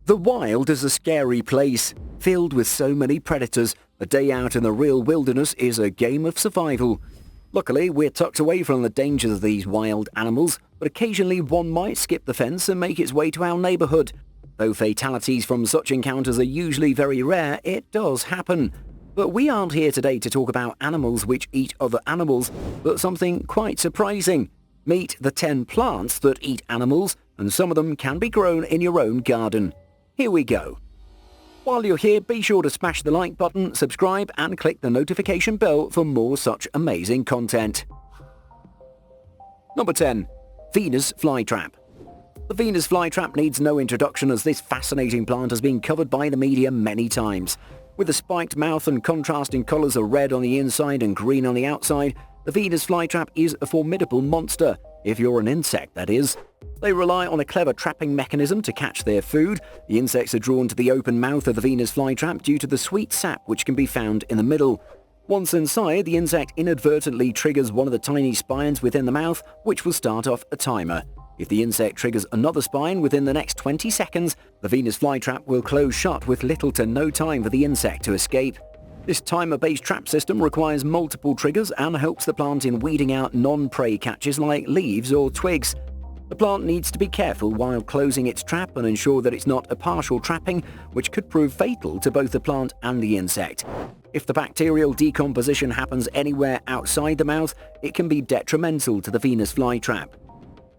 The wild is a scary place, filled with so many predators. A day out in the real wilderness is a game of survival. Luckily, we're tucked away from the dangers of these wild animals, but occasionally one might skip the fence and make its way to our neighborhood. Though fatalities from such encounters are usually very rare, it does happen. But we aren't here today to talk about animals which eat other animals, but something quite surprising. Meet the 10 plants that eat animals, and some of them can be grown in your own garden. Here we go. While you're here, be sure to smash the like button, subscribe, and click the notification bell for more such amazing content. Number 10. Venus flytrap. The Venus flytrap needs no introduction, as this fascinating plant has been covered by the media many times. With a spiked mouth and contrasting colours of red on the inside and green on the outside, the Venus flytrap is a formidable monster, if you're an insect, that is. They rely on a clever trapping mechanism to catch their food. The insects are drawn to the open mouth of the Venus flytrap due to the sweet sap which can be found in the middle. Once inside, the insect inadvertently triggers one of the tiny spines within the mouth, which will start off a timer. If the insect triggers another spine within the next 20 seconds, the Venus flytrap will close shut with little to no time for the insect to escape. This timer-based trap system requires multiple triggers and helps the plant in weeding out non-prey catches like leaves or twigs. The plant needs to be careful while closing its trap and ensure that it's not a partial trapping, which could prove fatal to both the plant and the insect. If the bacterial decomposition happens anywhere outside the mouth, it can be detrimental to the Venus flytrap.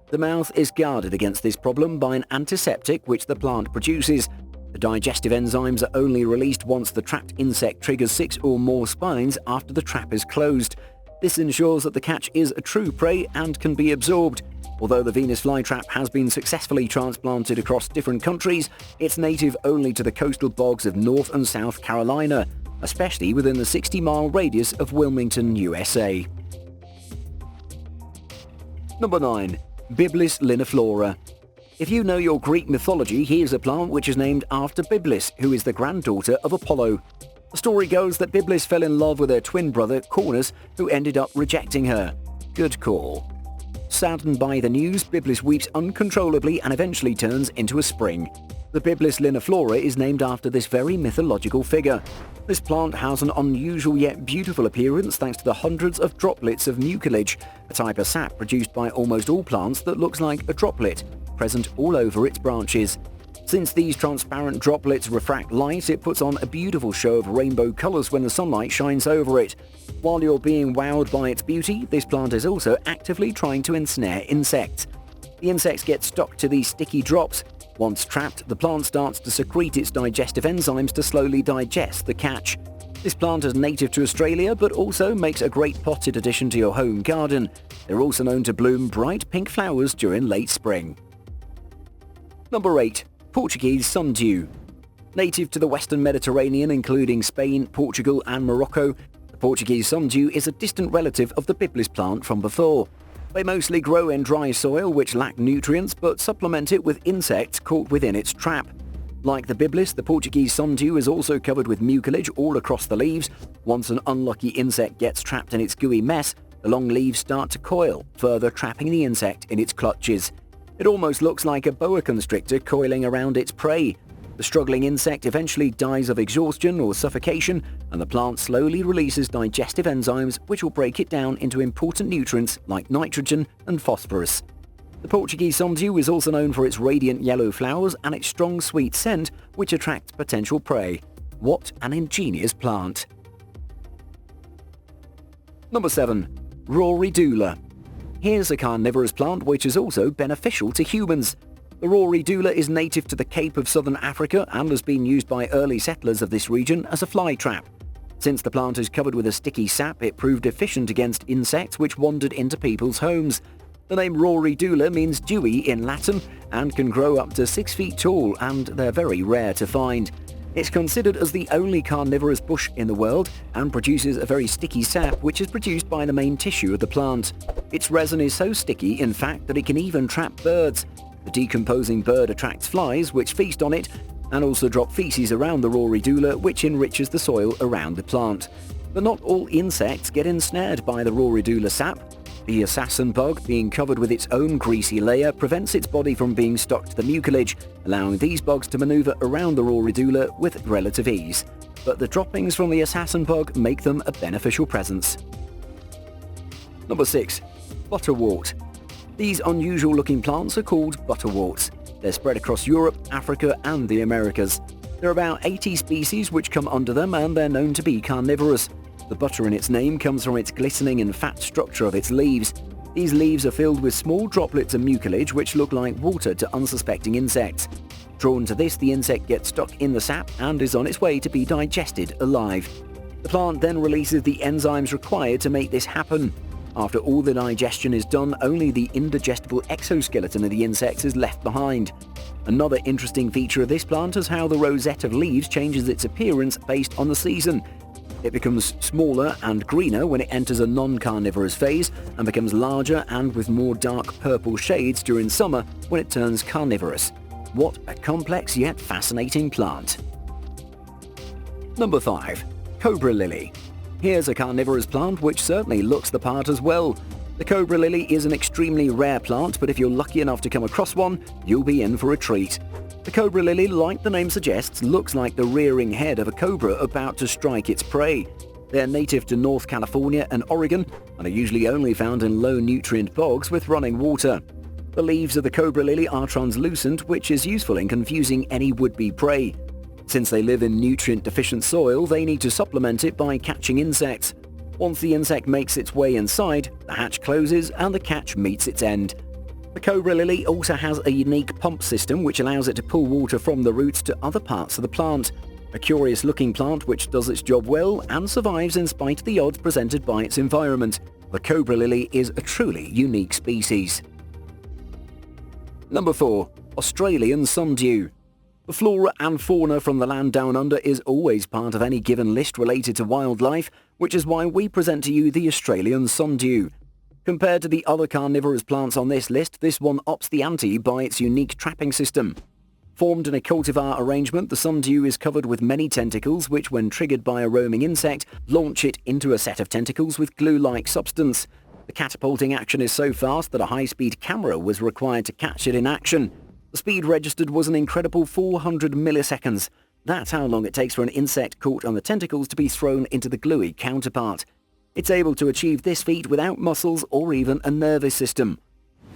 The mouth is guarded against this problem by an antiseptic which the plant produces. The digestive enzymes are only released once the trapped insect triggers 6 or more spines after the trap is closed. This ensures that the catch is a true prey and can be absorbed. Although the Venus flytrap has been successfully transplanted across different countries, it's native only to the coastal bogs of North and South Carolina, especially within the 60-mile radius of Wilmington, USA. Number 9. Biblis Linoflora. If you know your Greek mythology, here's a plant which is named after Biblis, who is the granddaughter of Apollo. The story goes that Biblis fell in love with her twin brother, Cornus, who ended up rejecting her. Good call. Saddened by the news, Biblis weeps uncontrollably and eventually turns into a spring. The Biblis Linoflora is named after this very mythological figure. This plant has an unusual yet beautiful appearance thanks to the hundreds of droplets of mucilage, a type of sap produced by almost all plants that looks like a droplet, present all over its branches. Since these transparent droplets refract light, it puts on a beautiful show of rainbow colors when the sunlight shines over it. While you're being wowed by its beauty, this plant is also actively trying to ensnare insects. The insects get stuck to these sticky drops. Once trapped, the plant starts to secrete its digestive enzymes to slowly digest the catch. This plant is native to Australia, but also makes a great potted addition to your home garden. They're also known to bloom bright pink flowers during late spring. Number 8. Portuguese Sundew. Native to the Western Mediterranean, including Spain, Portugal and Morocco, the Portuguese Sundew is a distant relative of the Biblis plant from before. They mostly grow in dry soil which lack nutrients, but supplement it with insects caught within its trap. Like the Biblis, the Portuguese Sundew is also covered with mucilage all across the leaves. Once an unlucky insect gets trapped in its gooey mess, the long leaves start to coil, further trapping the insect in its clutches. It almost looks like a boa constrictor coiling around its prey. The struggling insect eventually dies of exhaustion or suffocation, and the plant slowly releases digestive enzymes which will break it down into important nutrients like nitrogen and phosphorus. The Portuguese Sundew is also known for its radiant yellow flowers and its strong sweet scent which attracts potential prey. What an ingenious plant! Number 7. Roedula. Here's a carnivorous plant which is also beneficial to humans. The Roedula is native to the Cape of southern Africa and has been used by early settlers of this region as a fly trap. Since the plant is covered with a sticky sap, it proved efficient against insects which wandered into people's homes. The name Roedula means dewy in Latin and can grow up to 6 feet tall, and they're very rare to find. It's considered as the only carnivorous bush in the world and produces a very sticky sap which is produced by the main tissue of the plant. Its resin is so sticky, in fact, that it can even trap birds. The decomposing bird attracts flies which feast on it and also drop feces around the Roedula, which enriches the soil around the plant. But not all insects get ensnared by the Roedula sap. The assassin bug, being covered with its own greasy layer, prevents its body from being stuck to the mucilage, allowing these bugs to maneuver around the raw Roedula with relative ease. But the droppings from the assassin bug make them a beneficial presence. Number 6. Butterwort. These unusual-looking plants are called butterworts. They're spread across Europe, Africa, and the Americas. There are about 80 species which come under them, and they're known to be carnivorous. The butter in its name comes from its glistening and fat structure of its leaves. These leaves are filled with small droplets of mucilage which look like water to unsuspecting insects. Drawn to this, the insect gets stuck in the sap and is on its way to be digested alive. The plant then releases the enzymes required to make this happen. After all the digestion is done, only the indigestible exoskeleton of the insects is left behind. Another interesting feature of this plant is how the rosette of leaves changes its appearance based on the season. It becomes smaller and greener when it enters a non-carnivorous phase, and becomes larger and with more dark purple shades during summer when it turns carnivorous. What a complex yet fascinating plant. Number 5. Cobra Lily. Here's a carnivorous plant which certainly looks the part as well. The Cobra Lily is an extremely rare plant, but if you're lucky enough to come across one, you'll be in for a treat. The Cobra Lily, like the name suggests, looks like the rearing head of a cobra about to strike its prey. They're native to North California and Oregon, and are usually only found in low-nutrient bogs with running water. The leaves of the Cobra Lily are translucent, which is useful in confusing any would-be prey. Since they live in nutrient-deficient soil, they need to supplement it by catching insects. Once the insect makes its way inside, the hatch closes and the catch meets its end. The Cobra Lily also has a unique pump system which allows it to pull water from the roots to other parts of the plant. A curious-looking plant which does its job well and survives in spite of the odds presented by its environment. The Cobra Lily is a truly unique species. Number 4. Australian Sundew. The flora and fauna from the land down under is always part of any given list related to wildlife, which is why we present to you the Australian Sundew. Compared to the other carnivorous plants on this list, this one ups the ante by its unique trapping system. Formed in a cultivar arrangement, the sundew is covered with many tentacles which, when triggered by a roaming insect, launch it into a set of tentacles with glue-like substance. The catapulting action is so fast that a high-speed camera was required to catch it in action. The speed registered was an incredible 400 milliseconds. That's how long it takes for an insect caught on the tentacles to be thrown into the gluey counterpart. It's able to achieve this feat without muscles or even a nervous system.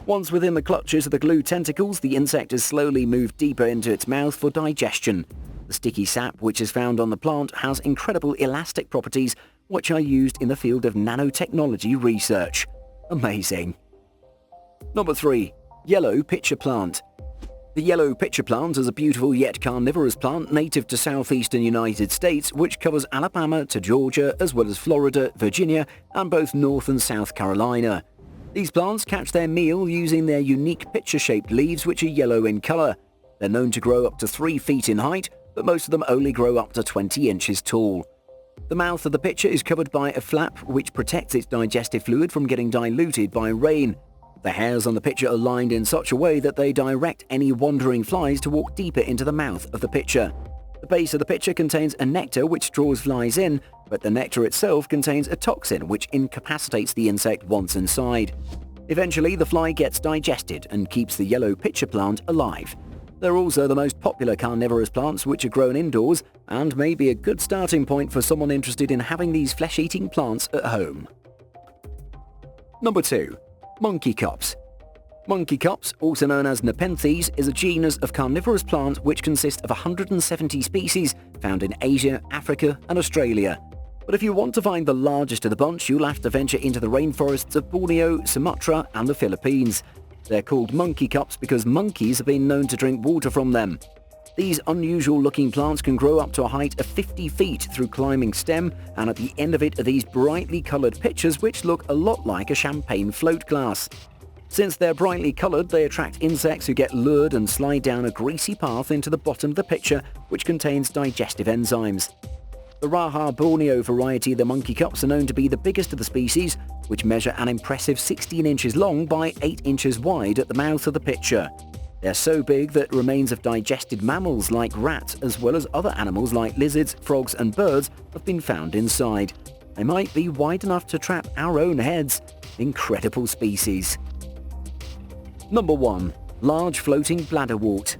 Once within the clutches of the glue tentacles, the insect is slowly moved deeper into its mouth for digestion. The sticky sap which is found on the plant has incredible elastic properties which are used in the field of nanotechnology research. Amazing. Number 3. Yellow pitcher plant. The yellow pitcher plant is a beautiful yet carnivorous plant native to southeastern United States which covers Alabama to Georgia as well as Florida, Virginia, and both North and South Carolina. These plants catch their meal using their unique pitcher-shaped leaves which are yellow in color. They're known to grow up to 3 feet in height, but most of them only grow up to 20 inches tall. The mouth of the pitcher is covered by a flap which protects its digestive fluid from getting diluted by rain. The hairs on the pitcher are lined in such a way that they direct any wandering flies to walk deeper into the mouth of the pitcher. The base of the pitcher contains a nectar which draws flies in, but the nectar itself contains a toxin which incapacitates the insect once inside. Eventually, the fly gets digested and keeps the yellow pitcher plant alive. They're also the most popular carnivorous plants which are grown indoors and may be a good starting point for someone interested in having these flesh-eating plants at home. Number 2. Monkey cups. Monkey cups, also known as Nepenthes, is a genus of carnivorous plant which consists of 170 species found in Asia, Africa, and Australia. But if you want to find the largest of the bunch, you'll have to venture into the rainforests of Borneo, Sumatra, and the Philippines. They're called monkey cups because monkeys have been known to drink water from them. These unusual-looking plants can grow up to a height of 50 feet through climbing stem, and at the end of it are these brightly coloured pitchers which look a lot like a champagne float glass. Since they're brightly coloured, they attract insects who get lured and slide down a greasy path into the bottom of the pitcher, which contains digestive enzymes. The Raja Borneo variety of the monkey cups are known to be the biggest of the species, which measure an impressive 16 inches long by 8 inches wide at the mouth of the pitcher. They're so big that remains of digested mammals like rats, as well as other animals like lizards, frogs and birds, have been found inside. They might be wide enough to trap our own heads. incredible species. Number 1. Large floating bladderwort.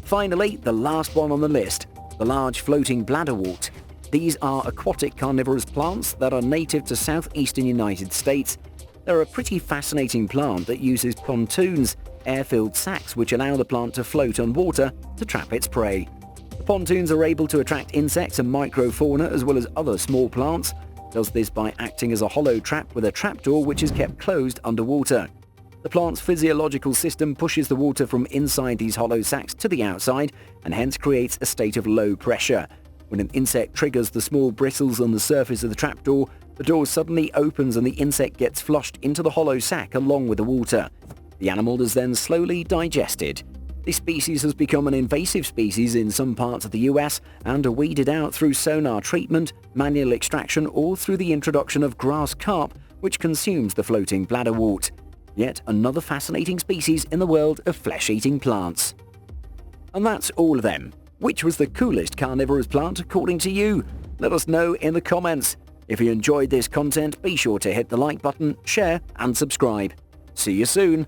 Finally, the last one on the list, the large floating bladderwort. These are aquatic carnivorous plants that are native to southeastern United States. They're a pretty fascinating plant that uses pontoons, air-filled sacs which allow the plant to float on water to trap its prey. The pontoons are able to attract insects and microfauna as well as other small plants. It does this by acting as a hollow trap with a trapdoor which is kept closed underwater. The plant's physiological system pushes the water from inside these hollow sacs to the outside and hence creates a state of low pressure. When an insect triggers the small bristles on the surface of the trapdoor, the door suddenly opens and the insect gets flushed into the hollow sac along with the water. The animal is then slowly digested. This species has become an invasive species in some parts of the US and are weeded out through sonar treatment, manual extraction or through the introduction of grass carp which consumes the floating bladderwort. Yet another fascinating species in the world of flesh-eating plants. And that's all of them. Which was the coolest carnivorous plant according to you? Let us know in the comments. If you enjoyed this content, be sure to hit the like button, share and subscribe. See you soon.